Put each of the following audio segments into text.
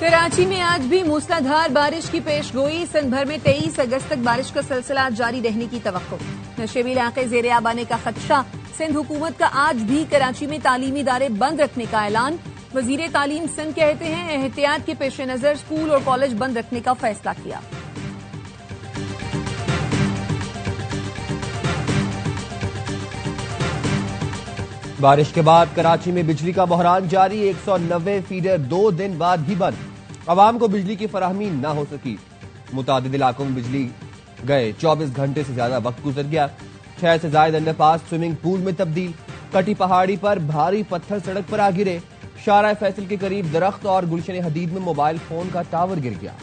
कराची में आज भी मूसलाधार बारिश की पेशगोई। सिंध भर में 23 अगस्त तक बारिश का सिलसिला जारी रहने की तवक्को। नशेबी इलाके जेर आब आने का खदशा। सिंध हुकूमत का आज भी कराची में तालीमी इदारे बंद रखने का ऐलान। वजीर तालीम सिंध कहते हैं एहतियात के पेश नजर स्कूल और कॉलेज बंद रखने का फैसला किया। बारिश के बाद कराची में बिजली का बहरान जारी। 190 फीडर 2 दिन बाद भी बंद। अवाम को बिजली की फराहमी न हो सकी। मुतादिद इलाकों में बिजली गए 24 घंटे से ज्यादा वक्त गुजर गया। 6 से ज्यादा अंडरपास स्विमिंग पूल में तब्दील। कटी पहाड़ी पर भारी पत्थर सड़क पर आ गिरे। शारा फैसल के करीब दरख्त और गुलशन हदीद में मोबाइल फोन का टावर गिर गया।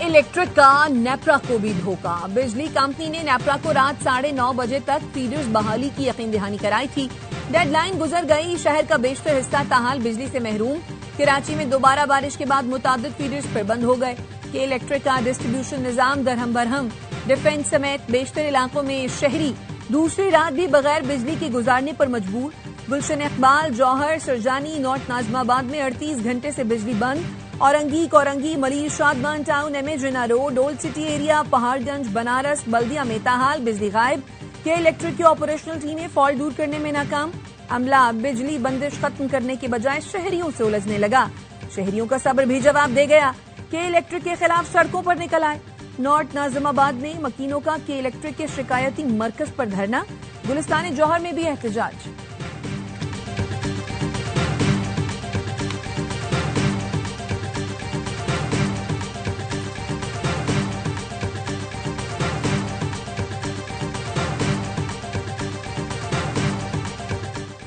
इलेक्ट्रिक का नेपरा को भी धोखा। बिजली कंपनी ने नेपरा को रात 9:30 बजे तक फीडर्स बहाली की यकीन दहानी कराई थी। डेडलाइन गुजर गई। शहर का बेशतर हिस्सा ताहाल बिजली से महरूम। कराची में दोबारा बारिश के बाद मुतादिद फीडर्स फिर बंद हो गए। के इलेक्ट्रिक का डिस्ट्रीब्यूशन निजाम दरहम बरहम। डिफेंस समेत बेशतर इलाकों में शहरी दूसरी रात भी बगैर बिजली के गुजारने पर मजबूर। गुलशन इकबाल, जौहर, सरजानी, नॉर्थ नाजमाबाद में 38 घंटे से बिजली बंद। औरंगी, कोरंगी, मलिर, शादबान टाउन, एमेजिना road, old city area, Paharganj, Banaras, Baldia में ताहाल बिजली गायब। के इलेक्ट्रिक की ऑपरेशनल टीमें फॉल्ट दूर करने में नाकाम। अमला बिजली बंदिश खत्म करने के बजाय शहरियों से उलझने लगा। शहरियों का सब्र भी जवाब दे गया। के इलेक्ट्रिक के खिलाफ सड़कों पर निकल आए। नॉर्थ नाजिमाबाद में मकीनों का के इलेक्ट्रिक के शिकायती मरकज पर धरना। गुलिस्तान जौहर में भी एहतजाज।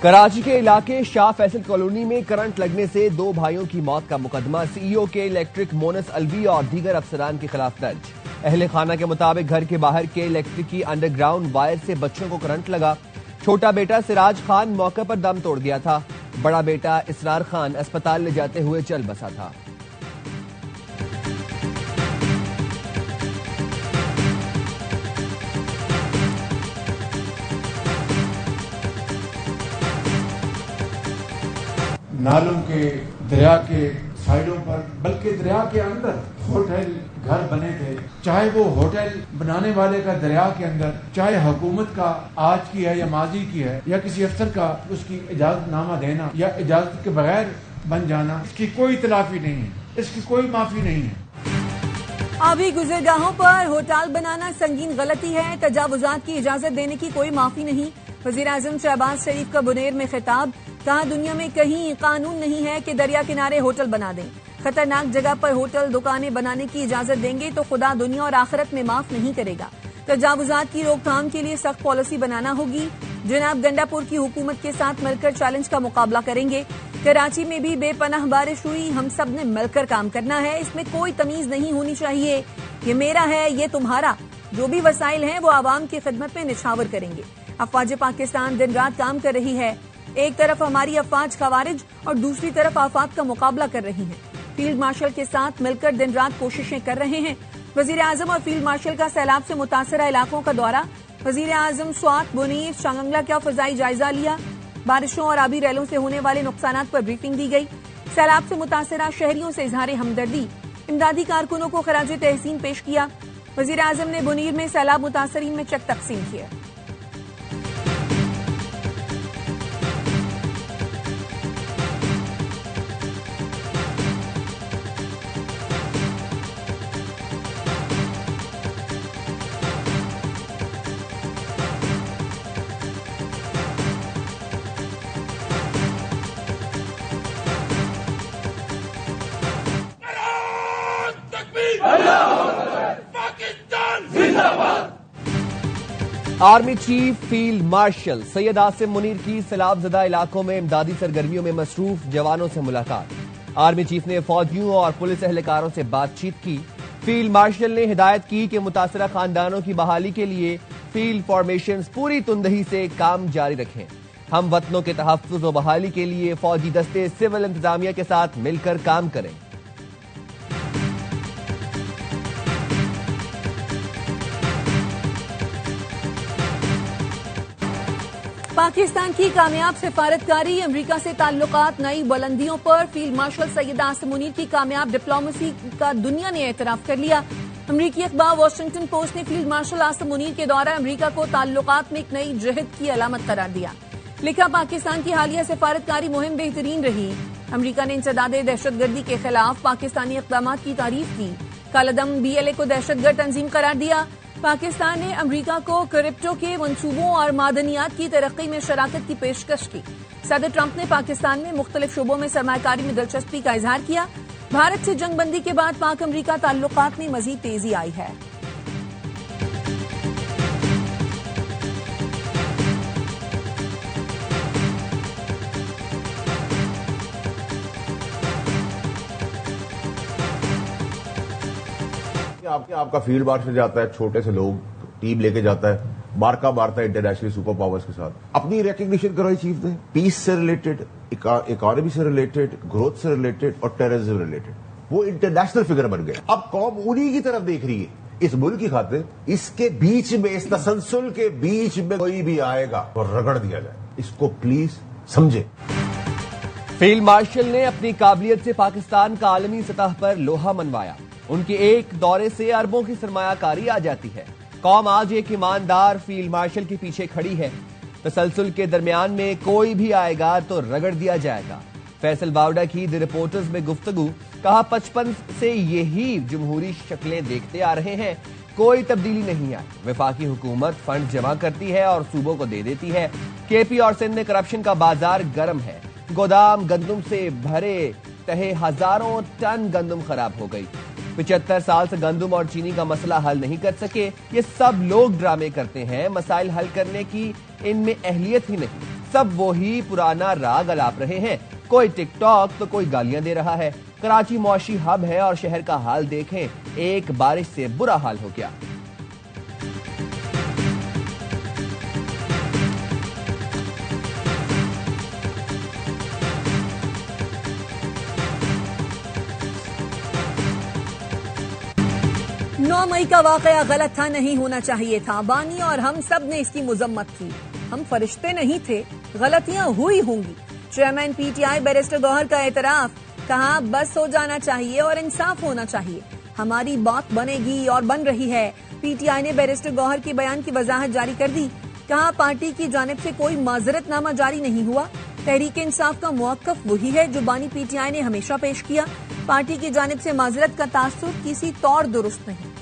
कराची के इलाके शाह फैसल कॉलोनी में करंट लगने से 2 भाइयों की मौत का मुकदमा सीईओ के इलेक्ट्रिक मोनस अलवी और दीगर अफसरान के खिलाफ दर्ज। अहले खाना के मुताबिक घर के बाहर के इलेक्ट्रिक की अंडरग्राउंड वायर से बच्चों को करंट लगा। छोटा बेटा सिराज खान मौके पर दम तोड़ गया था। बड़ा बेटा इसरार खान अस्पताल ले जाते हुए चल बसा था। नालों के दरिया के साइडों पर बल्कि दरिया के अंदर होटल घर बने थे। चाहे वो होटल बनाने वाले का दरिया के अंदर, चाहे हुकूमत का आज की है या माजी की है, या किसी अफसर का उसकी इजाजतनामा देना या इजाजत के बगैर बन जाना, इसकी कोई इतलाफी नहीं है, इसकी कोई माफी नहीं है। आबी गुजरगाहों पर होटल बनाना संगीन गलती है। तजावुजात की इजाजत देने की कोई माफी नहीं। वजीर आजम शहबाज शरीफ का बुनेर में खिताब। कहा दुनिया में कहीं कानून नहीं है कि दरिया किनारे होटल बना दें। खतरनाक जगह पर होटल दुकानें बनाने की इजाजत देंगे तो खुदा दुनिया और आखिरत में माफ नहीं करेगा। तजावुजात की रोकथाम के लिए सख्त पॉलिसी बनाना होगी। जनाब गंडापुर की हुकूमत के साथ मिलकर चैलेंज का मुकाबला करेंगे। कराची में भी बेपनाह बारिश हुई। हम सब ने मिलकर काम करना है। इसमें कोई तमीज नहीं होनी चाहिए। ये मेरा है, ये तुम्हारा। जो भी वसाइल हैं वो आवाम की खिदमत में निछावर करेंगे। अफवाज पाकिस्तान दिन रात काम कर रही है। एक तरफ हमारी अफवाज खवारिज और दूसरी तरफ आफात का मुकाबला कर रही है। फील्ड मार्शल के साथ मिलकर दिन रात कोशिशें कर रहे हैं। वजीर आजम और फील्ड मार्शल का सैलाब से मुतासरा इलाकों का दौरा। वजीर आजम स्वात, बुनीर, शांगला का फजाई जायजा लिया। बारिशों और आबी रैलों से होने वाले नुकसानात पर ब्रीफिंग दी गई। सैलाब से मुतासरा शहरियों से इजहार हमदर्दी। इमदादी कारकुनों को खराज तहसीन पेश किया। वजीर आजम ने बुनीर में सैलाब मुतासरीन में चेक तकसीम किया। Army chief field marshal Syed Asim Munir की सैलाबजदा इलाकों में इमदादी सरगर्मियों में मसरूफ जवानों से मुलाकात। आर्मी चीफ ने फौजियों और पुलिस एहलकारों से बातचीत की। फील्ड मार्शल ने हिदायत की कि मुतासरा खानदानों की बहाली के लिए फील्ड फॉर्मेशन पूरी तुंदही से काम जारी रखें। हम वतनों के तहफ्फुज़ व बहाली के लिए फौजी दस्ते सिविल इंतजामिया के साथ मिलकर काम करें। पाकिस्तान की कामयाब सिफारतकारी, अमेरिका से ताल्लुकात नई बुलंदियों पर। फील्ड मार्शल सैयद आसिम मुनीर की कामयाब डिप्लोमेसी का दुनिया ने एतराफ कर लिया। अमेरिकी अखबार वॉशिंगटन पोस्ट ने फील्ड मार्शल आसिम मुनीर के दौरा अमेरिका को ताल्लुकात में एक नई जहद की अलामत करार दिया। लिखा, पाकिस्तान की हालिया सिफारतकारी मुहिम बेहतरीन रही। अमेरिका ने इंसदादे दहशतगर्दी के खिलाफ पाकिस्तानी इक़दामात की तारीफ की। कालादम BLA को दहशतगर्द तंजीम करार दिया। पाकिस्तान ने अमेरिका को क्रिप्टो के मंसूबों और मादनियात की तरक्की में शराकत की पेशकश की। सदर ट्रंप ने पाकिस्तान में मुख्तलिफ शोबों में सरमायाकारी में दिलचस्पी का इजहार किया। भारत से जंगबंदी के बाद पाक अमेरिका ताल्लुकात में मजीद तेजी आई है। आपका फील्ड मार्शल जाता है, छोटे से लोग टीम लेके जाता है, मार्का मारता है इंटरनेशनल सुपर पावर्स के साथ। अपनी रिकग्निशन कराई चीफ ने, पीस से रिलेटेड, इकोनॉमी से रिलेटेड, ग्रोथ से रिलेटेड और टेररिज्म रिलेटेड। वो इंटरनेशनल फिगर बन गए। अब कौम उन्हीं की तरफ देख रही है इस मुल्क की खातिर। इसके बीच में, इस तसलसल के बीच में कोई भी आएगा तो रगड़ दिया जाए। इसको प्लीज समझे। फील्ड मार्शल ने अपनी काबिलियत से पाकिस्तान का आलमी सतह पर लोहा मनवाया। उनके एक दौरे से अरबों की सरमायाकारी आ जाती है। कौम आज एक ईमानदार फील्ड मार्शल के पीछे खड़ी है। तसलसल के दरमियान में कोई भी आएगा तो रगड़ दिया जाएगा। फैसल बावड़ा की द रिपोर्टर्स में गुफ्तगू। कहा, 55 से यही जमहूरी शक्लें देखते आ रहे हैं, कोई तब्दीली नहीं आई। वफाकी हुकूमत फंड जमा करती है और सूबों को दे देती है। KP और सिंध में करप्शन का बाजार गर्म है। गोदाम गंदुम से भरे तहे हजारों टन गंदुम खराब हो गई। 75 साल से गंदुम और चीनी का मसला हल नहीं कर सके। ये सब लोग ड्रामे करते हैं। मसाइल हल करने की इनमें अहलियत ही नहीं। सब वही पुराना राग अलाप रहे हैं। कोई टिकटॉक तो कोई गालियां दे रहा है। कराची मौशी हब है और शहर का हाल देखें, एक बारिश से बुरा हाल हो गया। नौ मई का वाकया गलत था, नहीं होना चाहिए था। बानी और हम सब ने इसकी मुजम्मत की। हम फरिश्ते नहीं थे, गलतियां हुई होंगी। चेयरमैन PTI बैरिस्टर गौहर का एतराफ। कहा, बस हो जाना चाहिए और इंसाफ होना चाहिए। हमारी बात बनेगी और बन रही है। PTI ने बैरिस्टर गौहर के बयान की वजाहत जारी कर दी। कहा, पार्टी की जानिब से कोई माजरतनामा जारी नहीं हुआ। तहरीक इंसाफ का मौक़िफ़ वही है जो बानी PTI ने हमेशा पेश किया। पार्टी की जानिब से माजरत का तासुर किसी तौर दुरुस्त नहीं।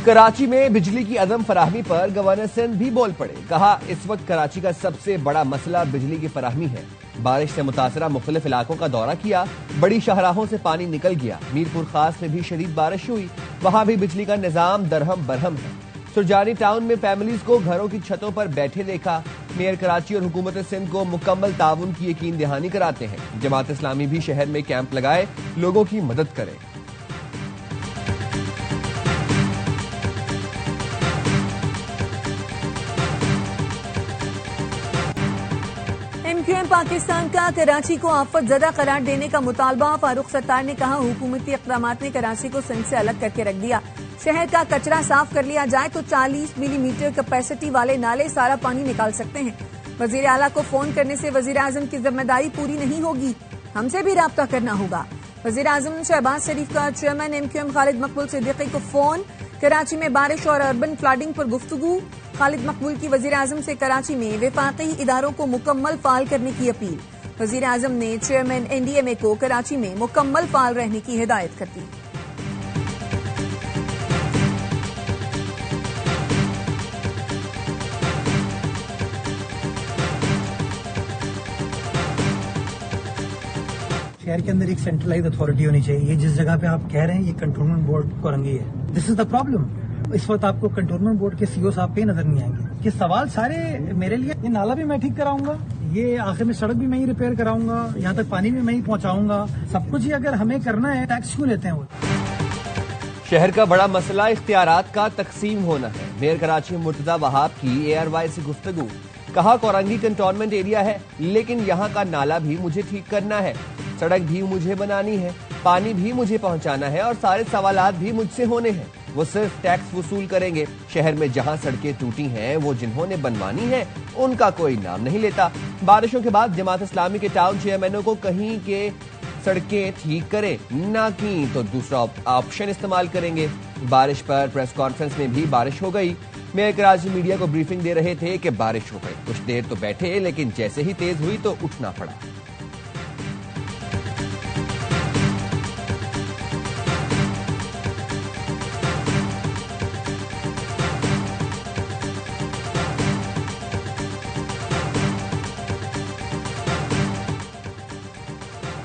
कराची में बिजली की अदम फराहमी पर गवर्नर सिंध भी बोल पड़े। कहा, इस वक्त कराची का सबसे बड़ा मसला बिजली की फराहमी है। बारिश से मुतासरा मुख्तलिफ इलाकों का दौरा किया। बड़ी शाहराहों से पानी निकल गया। मीरपुर खास में भी शदीद बारिश हुई। वहां भी बिजली का निजाम दरहम बरहम है। सुरजानी टाउन में फैमिलीज को घरों की छतों पर बैठे देखा। मेयर कराची और हुकूमत सिंध को मुकम्मल ताउन की यकीन दहानी कराते हैं। जमात इस्लामी भी शहर में कैंप लगाए, लोगों की मदद करे। MQM पाकिस्तान का कराची को आफत ज़दा करार देने का मुतालबा। फारूक सत्तार ने कहा, हुकूमती इक़दामात ने कराची को सिंध से अलग करके रख दिया। शहर का कचरा साफ कर लिया जाए तो 40 मिलीमीटर कैपेसिटी वाले नाले सारा पानी निकाल सकते हैं। वजीर आला को फोन करने से वजीर आजम की जिम्मेदारी पूरी नहीं होगी, हमसे भी राब्ता करना होगा। वजीर आजम शहबाज शरीफ का चेयरमैन MQM खालिद मकबूल सिद्दीकी को फोन। कराची में बारिश और अर्बन फ्लडिंग पर गुफ्तगू। खालिद मकबूल की वजीर आजम से कराची में वफाकी इदारों को मुकम्मल फाल करने की अपील। वजीर आजम ने चेयरमैन NDMA को कराची में मुकम्मल फाल रहने की हिदायत कर दी। शहर के अंदर एक सेंट्रलाइज अथॉरिटी होनी चाहिए। ये जिस जगह पे आप कह रहे हैं ये कंटोनमेंट बोर्ड को रंगी है, दिस इज द प्रॉब्लम। इस वक्त आपको कंटोनमेंट बोर्ड के CO साहब पे नजर नहीं आएंगे। ये सवाल सारे मेरे लिए, ये नाला भी मैं ठीक कराऊंगा, ये आखिर में सड़क भी मैं ही रिपेयर कराऊंगा, यहाँ तक पानी भी मैं ही पहुंचाऊंगा। सब कुछ ही अगर हमें करना है, टैक्स क्यों लेते हैं वो? शहर का बड़ा मसला इख्तियारात का तकसीम होना है। मेयर कराची मुर्तजा वहाब की ARY से गुफ्तगू। कहा, कोरंगी कंटोनमेंट एरिया है लेकिन यहाँ का नाला भी मुझे ठीक करना है, सड़क भी मुझे बनानी है। पानी भी मुझे पहुंचाना है और सारे सवालात भी मुझसे होने हैं। वो सिर्फ टैक्स वसूल करेंगे। शहर में जहां सड़कें टूटी हैं वो जिन्होंने बनवानी है उनका कोई नाम नहीं लेता। बारिशों के बाद जमात इस्लामी के टाउन चेयरमैनों को कहीं के सड़कें ठीक करें ना की तो दूसरा ऑप्शन इस्तेमाल करेंगे। बारिश पर प्रेस कॉन्फ्रेंस में भी बारिश हो गई। मेयर कराची मीडिया को ब्रीफिंग दे रहे थे कि बारिश हो गई। कुछ देर तो बैठे लेकिन जैसे ही तेज हुई तो उठना पड़ा।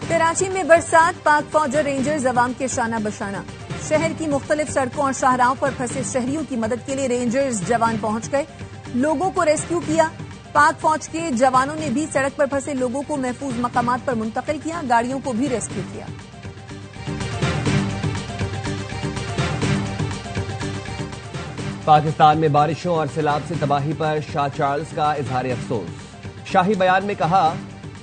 कराची में बरसात, पाक फौज और रेंजर्स अवाम के शाना बशाना। शहर की मुख्तलिफ सड़कों और शाहराहों पर फंसे शहरियों की मदद के लिए रेंजर्स जवान पहुंच गए, लोगों को रेस्क्यू किया। पाक फौज के जवानों ने भी सड़क पर फंसे लोगों को महफूज मकामात पर मुंतकिल किया, गाड़ियों को भी रेस्क्यू किया। पाकिस्तान में बारिशों और सैलाब से तबाही पर शाह चार्ल्स का इजहार अफसोस। शाही बयान में कहा,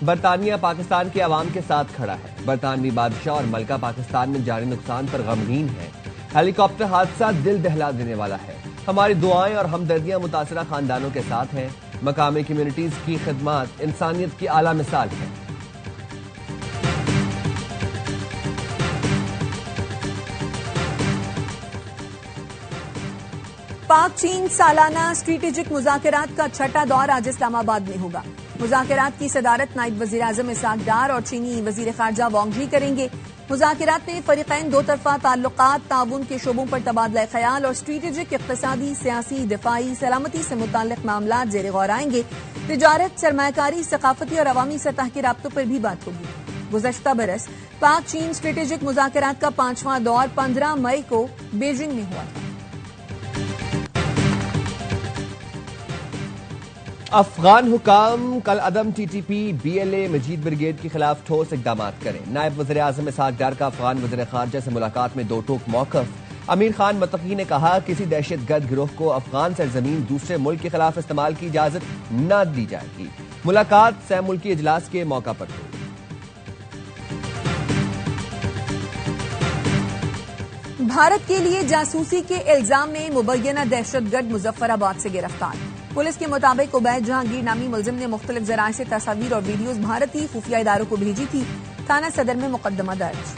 बरतानिया पाकिस्तान के अवाम के साथ खड़ा है। बरतानवी बादशाह और मलका पाकिस्तान में जारी नुकसान पर गमगीन है। हेलीकॉप्टर हादसा दिल दहला देने वाला है। हमारी दुआएं और हमदर्दियां मुतासरा खानदानों के साथ हैं। मकामी कम्युनिटीज की खिदमत इंसानियत की आला मिसाल है। पाक चीन सालाना स्ट्रेटेजिक मुज़ाकरात का छठा दौर आज इस्लामाबाद में होगा। मुज़ाकरात की सदारत नायब वज़ीर आज़म इसहाक डार और चीनी वज़ीर ख़ारजा वांग ही करेंगे। मुज़ाकरात में फ़रीक़ैन दो तरफ़ा ताल्लुक़ात, ताउन के शोबों पर तबादला ख़याल और स्ट्रेटेजिक, इक़्तिसादी, सियासी, दिफ़ाई, सलामती से मुताल्लिक़ मामलात ज़ेर गौर आएंगे। तिजारत, सरमायाकारी, सक़ाफ़ती और अवामी सतह के राब्तों पर भी बात होगी। गुज़श्ता बरस पाक चीन स्ट्रेटेजिक मुज़ाकरात का 5वां दौर 15 मई को बीजिंग में हुआ था। अफगान हुकाम कल अदम टीटीपी बीएलए मजीद ब्रिगेड के खिलाफ ठोस इकदाम करें। नायब वज़ीर आज़म इसहाक डार का अफगान वज़ीर ख़ारजा से मुलाकात में दो टोक मौक़िफ़। अमीर खान मुत्तकी ने कहा, किसी दहशतगर्द गिरोह को अफगान सरजमीन दूसरे मुल्क के खिलाफ इस्तेमाल की इजाजत न दी जाएगी। मुलाकात सैम मुल्की इजलास के मौका पर हुई। भारत के लिए जासूसी के इल्जाम में मुबैना दहशतगर्द मुजफ्फराबाद से गिरफ्तार। पुलिस के मुताबिक उबैद जहांगीर नामी मुलजिम ने मुख्तलिफ जराए से तस्वीर और वीडियोज भारतीय खुफिया इदारों को भेजी थी। थाना सदर में मुकदमा दर्ज।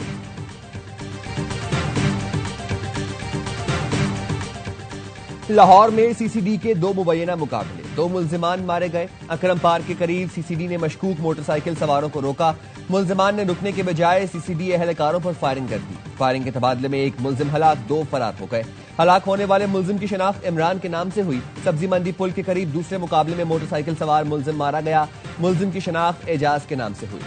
लाहौर में सीसीडी के दो मुबैना मुकाबले, 2 मुल्जिमान मारे गए। अकरम पार्क के करीब सीसीडी ने मशकूक मोटरसाइकिल सवारों को रोका। मुल्जिमान ने रुकने के बजाय सीसीडी एहलकारों पर फायरिंग कर दी। फायरिंग के तबादले में एक मुल्जिम हलाक, 2 फरार हो गए। हलाक होने वाले मुल्जिम की शनाख्त इमरान के नाम से हुई। सब्जी मंडी पुल के करीब दूसरे मुकाबले में मोटरसाइकिल सवार मुल्जिम मारा गया। मुल्जिम की शनाख्त एजाज के नाम से हुई।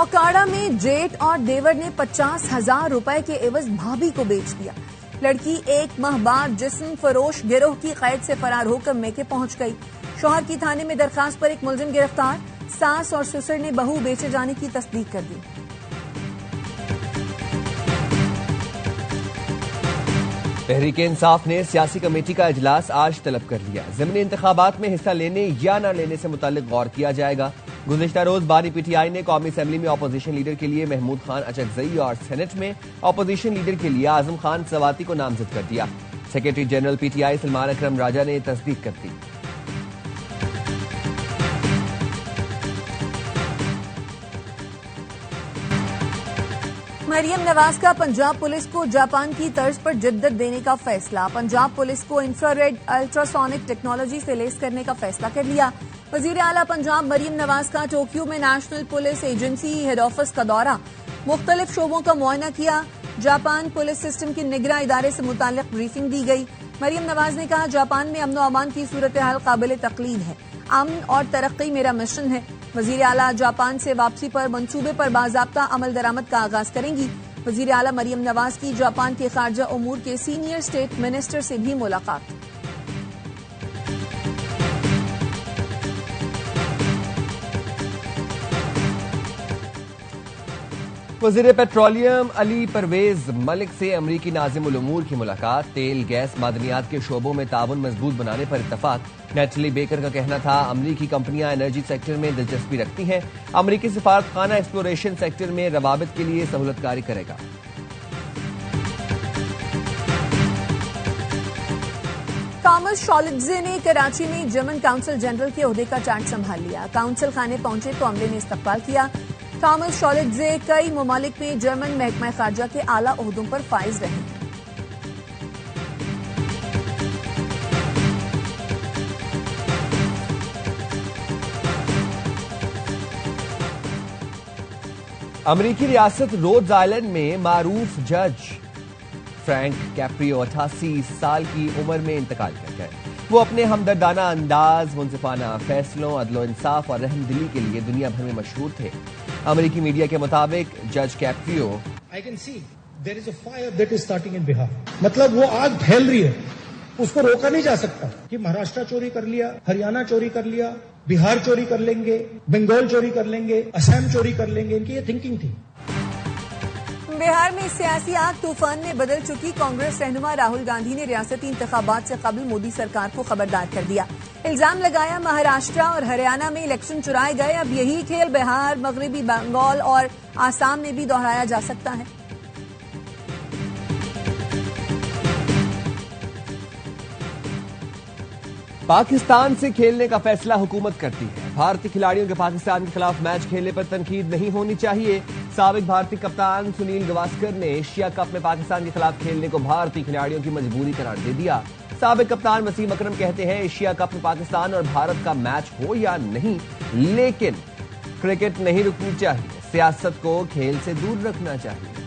ओकाड़ा में जेठ और देवर ने 50,000 रुपए के एवज भाभी को बेच दिया। लड़की 1 माह बाद जिस्म फरोश गिरोह की कैद से फरार होकर मेके पहुंच गई। शौहर की थाने में दरखास्त पर एक मुल्जिम गिरफ्तार। सास और ससुर ने बहू बेचे जाने की तस्दीक कर दी। तहरीक इंसाफ ने सियासी कमेटी का इजलास आज तलब कर लिया। ज़िमनी इंतखाबात में हिस्सा लेने या न लेने से मुतालिक गौर किया जाएगा। गुज़िश्ता रोज बानी पीटीआई ने कौमी असेंबली में अपोजिशन लीडर के लिए महमूद खान अचकजई और सेनेट में अपोजिशन लीडर के लिए आजम खान सवाती को नामजद कर दिया। सेक्रेटरी जनरल पीटीआई सलमान अकरम राजा ने तस्दीक कर दी। मरियम नवाज का पंजाब पुलिस को जापान की तर्ज पर जिद्दत देने का फैसला। पंजाब पुलिस को इंफ्रारेड अल्ट्रासोनिक टेक्नोलॉजी से लेस करने का फैसला कर लिया। वजीर आला पंजाब मरियम नवाज का टोक्यो में national police agency head office का दौरा, मुख्तलिफ शोबों का मुआयना किया। जापान पुलिस सिस्टम की निगरां इदारे से मुताल्लिक ब्रीफिंग दी गई। मरियम नवाज ने कहा, जापान में अमन और अमान की सूरत हाल काबिल तकलीद है। अमन और तरक्की मेरा मिशन है। वजीर आला जापान से वापसी पर मंसूबे पर बाज़ाब्ता अमल दरामद का आगाज करेंगी। वजीर आला मरियम नवाज की जापान के खारजा उमूर के सीनियर स्टेट मिनिस्टर से भी मुलाकात। वज़ीर पेट्रोलियम अली परवेज मलिक से अमरीकी नाज़िमुल उमूर की मुलाकात। तेल गैस मादनियात के शोबों में ताउन मजबूत बनाने पर इत्तफाक। नेटली बेकर का कहना था अमरीकी कंपनियां एनर्जी सेक्टर में दिलचस्पी रखती हैं। अमरीकी सिफारतखाना एक्सप्लोरेशन सेक्टर में रवाबित के लिए सहूलतकारी करेगा। थॉमस शॉलिडजे ने कराची में जर्मन काउंसिल जनरल के ओहदे का चार्ज संभाल लिया। काउंसिल खाने पहुंचे तो अमले ने इस्तकबाल किया। थॉमस शॉलिडजे कई ममालिक में जर्मन महकमा खारजा के आला ओहदों पर फाइज रहे। अमरीकी रियासत रोड्स आइलैंड में मारूफ जज फ्रैंक कैप्रियो 88 साल की उम्र में इंतकाल कर गए। वो अपने हमदर्दाना अंदाज, मुंसिफाना फैसलों, अदलो इंसाफ और रहमदिली के लिए दुनिया भर में मशहूर थे। अमरीकी मीडिया के मुताबिक जज Caprio I can see there is a fire that is starting in Bihar. मतलब वो आग फैल रही है, उसको रोका नहीं जा सकता कि महाराष्ट्र चोरी कर लिया, हरियाणा चोरी कर लिया, बिहार चोरी कर लेंगे, बंगाल चोरी कर लेंगे, असम चोरी कर लेंगे। इनकी ये थिंकिंग थी। बिहार में सियासी आग तूफान में बदल चुकी कांग्रेस रहनुमा राहुल गांधी ने रियासती इंतखाबात से कबल मोदी सरकार को खबरदार कर दिया। इल्जाम लगाया महाराष्ट्र और हरियाणा में इलेक्शन चुराए गए। अब यही खेल बिहार, मगरबी बंगाल और आसाम में भी दोहराया जा सकता है। पाकिस्तान से खेलने का फैसला हुकूमत करती है। भारतीय खिलाड़ियों के पाकिस्तान के खिलाफ मैच खेलने पर तनकीद नहीं होनी चाहिए। साबिक भारतीय कप्तान सुनील गावस्कर ने एशिया कप में पाकिस्तान के खिलाफ खेलने को भारतीय खिलाड़ियों की मजबूरी करार दे दिया। साबिक कप्तान वसीम अकरम कहते हैं एशिया कप में पाकिस्तान और भारत का मैच हो या नहीं, लेकिन क्रिकेट नहीं रुकनी चाहिए। सियासत को खेल से दूर रखना चाहिए।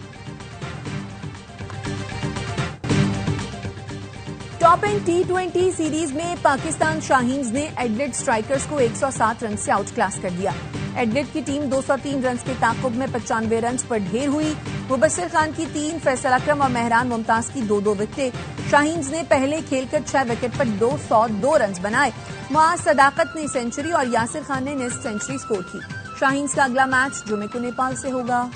टॉप एंड T20 सीरीज में पाकिस्तान शाहीन्स ने एडिलेड स्ट्राइकर्स को 107 रन से आउट क्लास कर दिया। एडिलेड की टीम 203 रन के ताकुब में 95 रन पर ढेर हुई। मुबस्सिर खान की 3, फैसल अकरम और मेहरान मुमताज की 2-2 विकेटें। शाहीन्स ने पहले खेलकर 6 विकेट पर 202 रन बनाए। मुआज सदाकत ने सेंचुरी और यासिर खान ने निस्फ सेंचुरी स्कोर की। शाहीन्स का अगला मैच जुमे को नेपाल से होगा।